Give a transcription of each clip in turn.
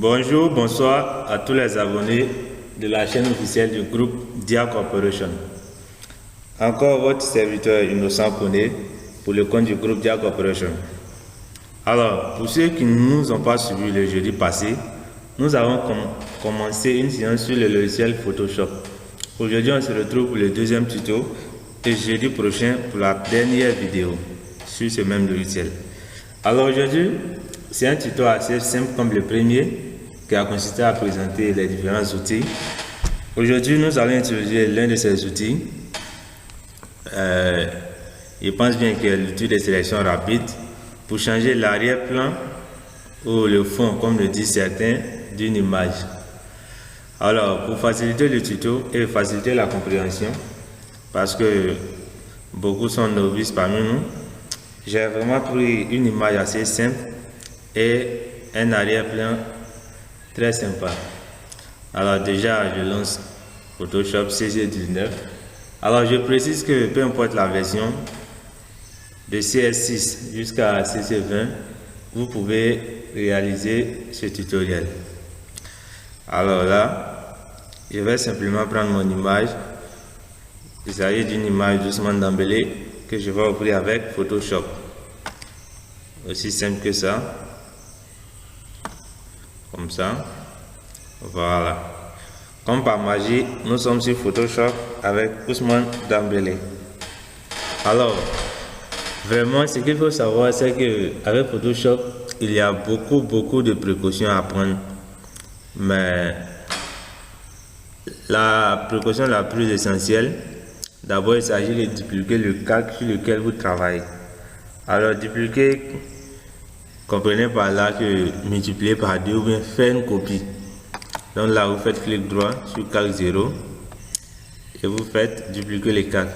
Bonjour, bonsoir à tous les abonnés de la chaîne officielle du groupe Dia Corporation. Encore votre serviteur Innocent Koné pour le compte du groupe Dia Corporation. Alors, pour ceux qui ne nous ont pas suivis le jeudi passé, nous avons commencé une séance sur le logiciel Photoshop. Aujourd'hui, on se retrouve pour le deuxième tuto et jeudi prochain pour la dernière vidéo sur ce même logiciel. Alors aujourd'hui, c'est un tuto assez simple comme le premier qui a consisté à présenter les différents outils. Aujourd'hui, nous allons utiliser l'un de ces outils. Je pense bien que l'outil de sélection rapide pour changer l'arrière-plan ou le fond, comme le disent certains, d'une image. Alors, pour faciliter le tuto et faciliter la compréhension, parce que beaucoup sont novices parmi nous, j'ai vraiment pris une image assez simple et un arrière-plan très sympa. Alors déjà, je lance Photoshop CC19. Alors je précise que peu importe la version, de CS6 jusqu'à CC20, vous pouvez réaliser ce tutoriel. Alors là, je vais simplement prendre mon image. Il s'agit d'une image d'Ousmane Dembélé que je vais ouvrir avec Photoshop. Aussi simple que ça. Comme ça. Voilà. Comme par magie, nous sommes sur Photoshop avec Ousmane Dembélé. Alors, vraiment, ce qu'il faut savoir, c'est qu'avec Photoshop, il y a beaucoup de précautions à prendre. Mais la précaution la plus essentielle, d'abord, il s'agit de dupliquer le calque sur lequel vous travaillez. Alors, dupliquer, comprenez par là que multiplier par 2 ou bien faire une copie. Donc là, vous faites clic droit sur calque 0 et vous faites dupliquer les calques.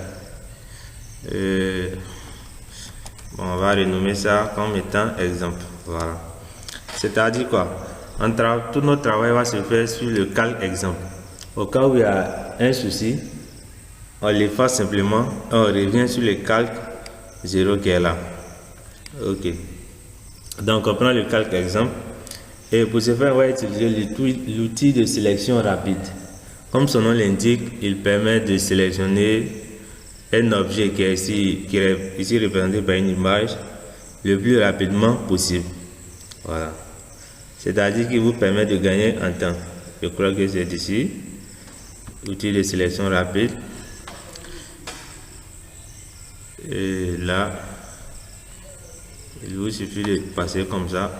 Bon, on va renommer ça comme étant exemple. Voilà. C'est-à-dire quoi? Tout notre travail va se faire sur le calque exemple. Au cas où il y a un souci, on l'efface simplement, on revient sur le calque 0 qui est là. Ok. Donc on prend le calque exemple et pour ce faire, on va utiliser l'outil de sélection rapide. Comme son nom l'indique, il permet de sélectionner un objet qui est ici représenté par une image le plus rapidement possible. Voilà. C'est-à-dire qu'il vous permet de gagner en temps. Je crois que c'est ici. Outil de sélection rapide. Et là, il vous suffit de passer comme ça.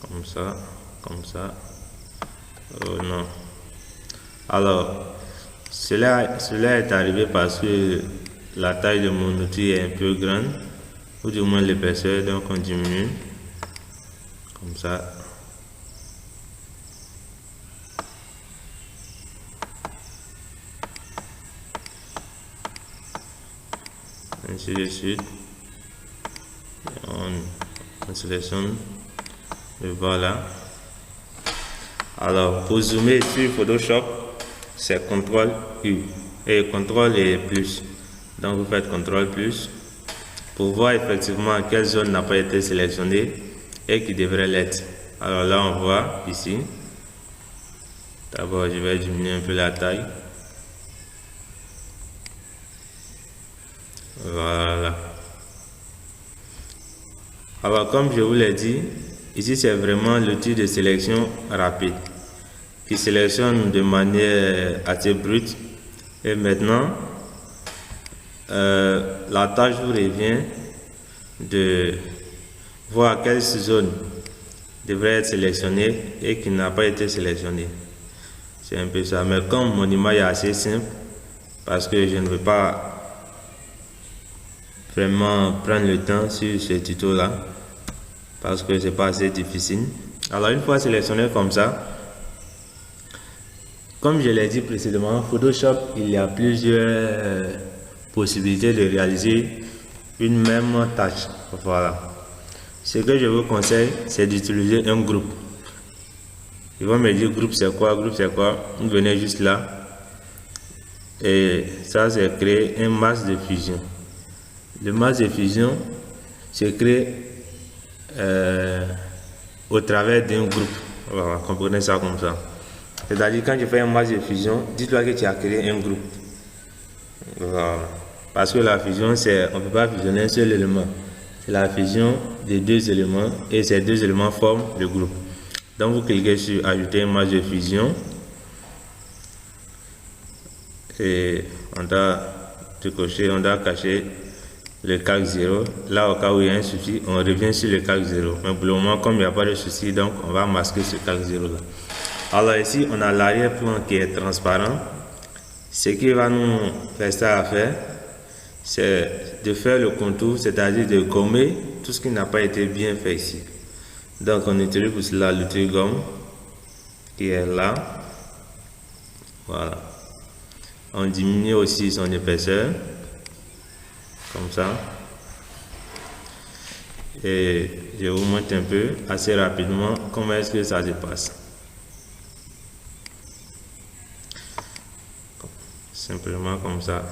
Comme ça. Comme ça. Oh non. Alors, cela est arrivé parce que la taille de mon outil est un peu grande. Ou du moins l'épaisseur, donc on diminue. Comme ça. Ainsi de suite. On sélectionne. Et voilà. Alors, pour zoomer sur Photoshop, c'est CTRL U et CTRL et plus. Donc, vous faites CTRL plus pour voir effectivement quelle zone n'a pas été sélectionnée et qui devrait l'être. Alors là, on voit ici. D'abord, je vais diminuer un peu la taille. Voilà. Alors, comme je vous l'ai dit, ici c'est vraiment l'outil de sélection rapide qui sélectionne de manière assez brute. Et maintenant, la tâche vous revient de voir quelle zone devrait être sélectionnée et qui n'a pas été sélectionnée. C'est un peu ça. Mais comme mon image est assez simple, parce que je ne veux pas vraiment prendre le temps sur ce tuto là, parce que c'est pas assez difficile. Alors une fois sélectionné comme ça, comme je l'ai dit précédemment, Photoshop, il y a plusieurs possibilités de réaliser une même tâche. Voilà. Ce que je vous conseille, c'est d'utiliser un groupe. Ils vont me dire groupe c'est quoi, groupe c'est quoi. Vous venez juste là. Et ça, c'est créer un masque de fusion. Le masque de fusion se crée au travers d'un groupe. Voilà, comprenez ça comme ça. C'est-à-dire quand tu fais un match de fusion, dis-toi que tu as créé un groupe. Voilà. Parce que la fusion, on ne peut pas fusionner un seul élément. C'est la fusion des deux éléments et ces deux éléments forment le groupe. Donc vous cliquez sur ajouter un match de fusion et on doit cocher, on doit cacher le calque 0. Là, au cas où il y a un souci, on revient sur le calque 0. Mais pour le moment, comme il n'y a pas de souci, donc on va masquer ce calque 0 là. Alors ici, on a l'arrière-plan qui est transparent. Ce qui va nous rester à faire, c'est de faire le contour, c'est-à-dire de gommer tout ce qui n'a pas été bien fait ici. Donc on utilise pour cela l'outil gomme qui est là. Voilà. On diminue aussi son épaisseur, comme ça. Et je vous montre un peu assez rapidement comment est-ce que ça se passe. Simplement comme ça.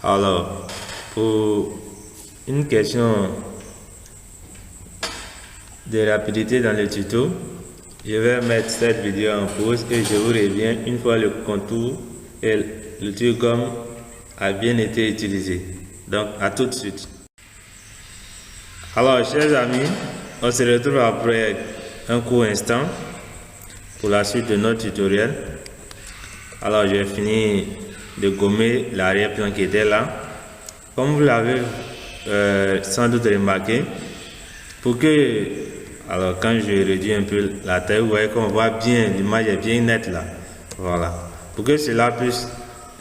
Alors, pour une question de rapidité dans le tuto, je vais mettre cette vidéo en pause et je vous reviens une fois le contour et l'outil gomme a bien été utilisé. Donc, à tout de suite. Alors, chers amis, on se retrouve après un court instant pour la suite de notre tutoriel. Alors, j'ai fini de gommer l'arrière-plan qui était là. Comme vous l'avez sans doute remarqué, pour que, alors quand je réduis un peu la taille, vous voyez qu'on voit bien, l'image est bien nette là. Voilà. Pour que cela puisse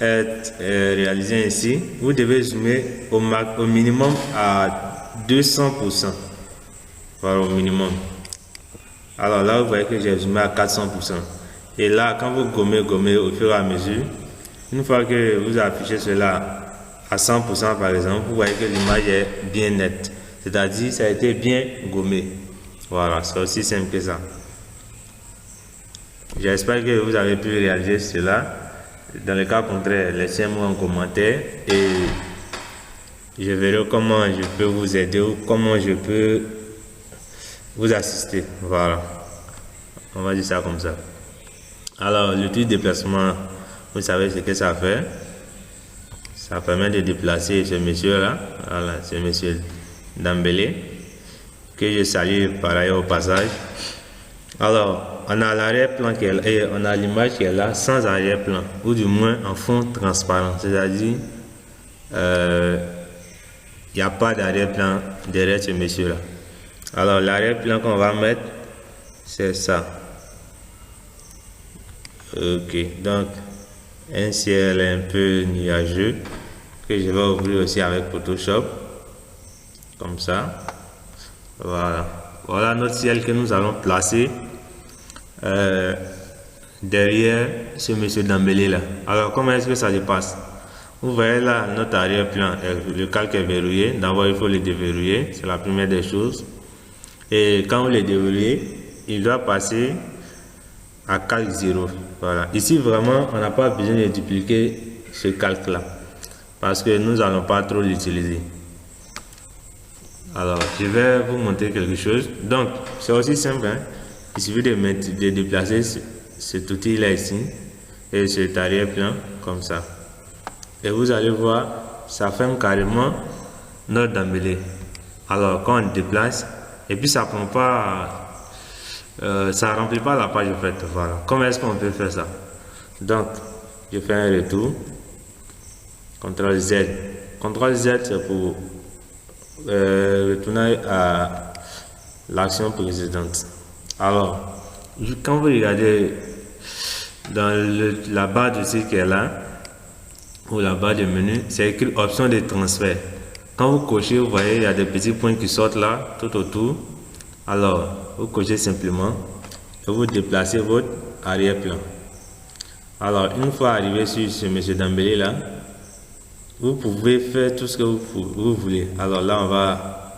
être réalisé ainsi, vous devez zoomer au minimum à 200%. Voilà, au minimum. Alors là, vous voyez que j'ai zoomé à 400%. Et là, quand vous gommez au fur et à mesure, une fois que vous affichez cela à 100% par exemple, vous voyez que l'image est bien nette. C'est-à-dire, ça a été bien gommé. Voilà, c'est aussi simple que ça. J'espère que vous avez pu réaliser cela. Dans le cas contraire, laissez-moi un commentaire et je verrai comment je peux vous aider ou comment je peux vous assister. Voilà, on va dire ça comme ça. Alors, l'outil de déplacement, vous savez ce que ça fait. Ça permet de déplacer ce monsieur-là, voilà, ce monsieur Dembélé, que je salue par ailleurs au passage. Alors, on a l'arrière-plan qui est là, et on a l'image qui est là sans arrière-plan, ou du moins en fond transparent, c'est-à-dire il n'y a pas d'arrière-plan derrière ce monsieur-là. Alors, l'arrière-plan qu'on va mettre, c'est ça. Ok, donc un ciel un peu nuageux que je vais ouvrir aussi avec Photoshop, comme ça. Voilà, voilà notre ciel que nous allons placer derrière ce monsieur Dembélé là. Alors comment est-ce que ça se passe? Vous voyez là notre arrière-plan, le calque est verrouillé. D'abord il faut le déverrouiller, c'est la première des choses. Et quand vous le déverrouillez, il doit passer à calque 0. Voilà. Ici vraiment on n'a pas besoin de dupliquer ce calque là parce que nous n'allons pas trop l'utiliser. Alors je vais vous montrer quelque chose. Donc c'est aussi simple, hein? Il suffit de déplacer cet outil là ici et cet arrière-plan comme ça et vous allez voir ça ferme carrément notre Dembélé. Alors quand on déplace et puis ça prend pas ça remplit pas la page en fait. Voilà. Comment est-ce qu'on peut faire ça? Donc, je fais un retour. CTRL Z. CTRL Z, c'est pour retourner à l'action précédente. Alors, quand vous regardez dans la barre de site qui est là, ou la barre de menu, c'est écrit option de transfert. Quand vous cochez, vous voyez, il y a des petits points qui sortent là, tout autour. Alors, vous cochez simplement et vous déplacez votre arrière-plan. Alors, une fois arrivé sur ce monsieur Dembélé là, vous pouvez faire tout ce que vous voulez. Alors là, on va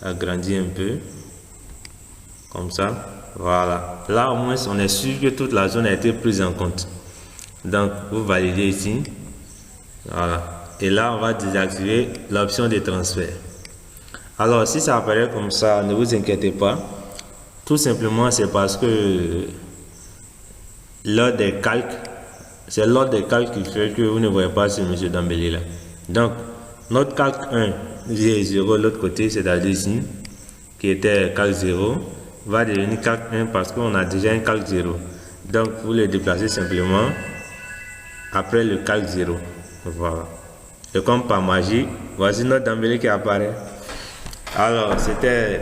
agrandir un peu, comme ça. Voilà. Là, au moins, on est sûr que toute la zone a été prise en compte. Donc, vous validez ici. Voilà. Et là, on va désactiver l'option de transfert. Alors, si ça apparaît comme ça, ne vous inquiétez pas. Tout simplement, c'est parce que l'ordre des calques, c'est l'ordre des calques qui fait que vous ne voyez pas ce monsieur Dembélé là. Donc, notre calque 1, j'ai 0 de l'autre côté, c'est-à-dire ici, qui était calque 0, va devenir calque 1 parce qu'on a déjà un calque 0. Donc, vous le déplacez simplement après le calque 0. Voilà. Et comme par magie, voici notre Dembélé qui apparaît. Alors, c'était...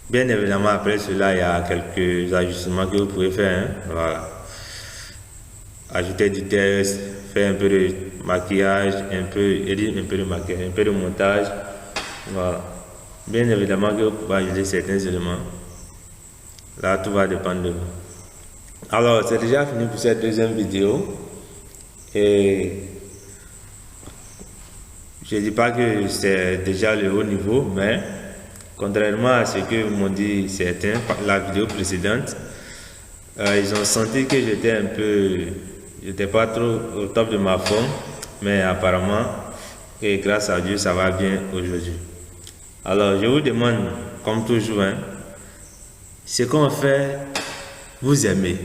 Bien évidemment, après cela, il y a quelques ajustements que vous pouvez faire. Hein. Voilà. Ajouter du texte, faire un peu de maquillage, un peu de maquillage, un peu de montage. Voilà. Bien évidemment que vous pouvez ajouter certains éléments. Là, tout va dépendre de vous. Alors, c'est déjà fini pour cette deuxième vidéo. Et je ne dis pas que c'est déjà le haut niveau, mais contrairement à ce que m'ont dit certains par la vidéo précédente, ils ont senti que j'étais pas trop au top de ma forme, mais apparemment, et grâce à Dieu, ça va bien aujourd'hui. Alors, je vous demande, comme toujours, hein, ce qu'on fait, vous aimez,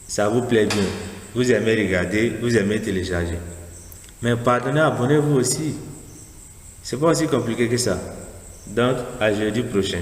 ça vous plaît bien, vous aimez regarder, vous aimez télécharger. Mais pardonnez, abonnez-vous aussi. C'est pas aussi compliqué que ça. Donc, à jeudi prochain.